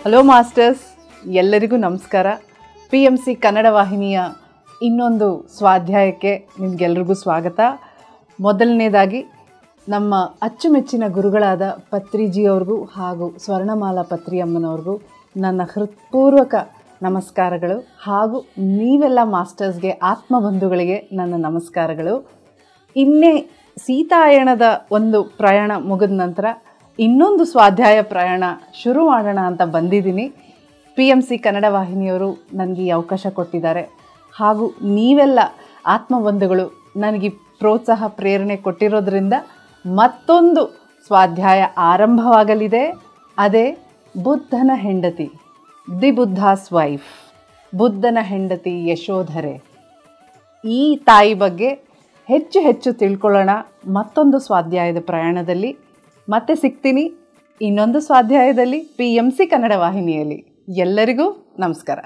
Hello masters, ಎಲ್ಲರಿಗೂ ನಮಸ್ಕಾರ. PMC Kannada ವಾಹಿನಿಯ ಇನ್ನೊಂದು ಸ್ವಾಧ್ಯಾಯಕ್ಕೆ ನಿಮಗೆಲ್ರಿಗೂ ಸ್ವಾಗತ. ಮೊದಲನೇದಾಗಿ ನಮ್ಮ ಅಚ್ಚುಮೆಚ್ಚಿನ ಗುರುಗಳಾದ ಪತ್ರಿಜಿಯವ್ರಿಗೂ ಹಾಗೂ ಸ್ವರ್ಣಮಾಲಾ ಪತ್ರಿಯಮ್ಮನವ್ರಿಗೂ ನನ್ನ ಹೃತ್ಪೂರ್ವಕ ನಮಸ್ಕಾರಗಳು. ಹಾಗೂ ನೀವೆಲ್ಲ ಮಾಸ್ಟರ್ಸ್ಗೆ, ಆತ್ಮಬಂಧುಗಳಿಗೆ ನನ್ನ ನಮಸ್ಕಾರಗಳು. ಇನ್ನೇ ಸೀತಾಯಣದ ಒಂದು ಪ್ರಯಾಣ ಮುಗಿದ ನಂತರ ಇನ್ನೊಂದು ಸ್ವಾಧ್ಯಾಯ ಪ್ರಯಾಣ ಶುರು ಮಾಡೋಣ ಅಂತ ಬಂದಿದ್ದೀನಿ. PMC ಕನ್ನಡ ವಾಹಿನಿಯವರು ನನಗೆ ಈ ಅವಕಾಶ ಕೊಟ್ಟಿದ್ದಾರೆ. ಹಾಗೂ ನೀವೆಲ್ಲ ಆತ್ಮಬಂಧುಗಳು ನನಗೆ ಪ್ರೋತ್ಸಾಹ, ಪ್ರೇರಣೆ ಕೊಟ್ಟಿರೋದ್ರಿಂದ ಮತ್ತೊಂದು ಸ್ವಾಧ್ಯಾಯ ಆರಂಭವಾಗಲಿದೆ. ಅದೇ ಬುದ್ಧನ ಹೆಂಡತಿ, ದಿ ಬುದ್ಧಾಸ್ ವೈಫ್, ಬುದ್ಧನ ಹೆಂಡತಿ ಯಶೋಧರೆ. ಈ ತಾಯಿ ಬಗ್ಗೆ ಹೆಚ್ಚು ಹೆಚ್ಚು ತಿಳ್ಕೊಳ್ಳೋಣ ಮತ್ತೊಂದು ಸ್ವಾಧ್ಯಾಯದ ಪ್ರಯಾಣದಲ್ಲಿ. ಮತ್ತೆ ಸಿಗ್ತೀನಿ ಇನ್ನೊಂದು ಸ್ವಾಧ್ಯಾಯದಲ್ಲಿ PMC ಕನ್ನಡ ವಾಹಿನಿಯಲ್ಲಿ. ಎಲ್ಲರಿಗೂ ನಮಸ್ಕಾರ.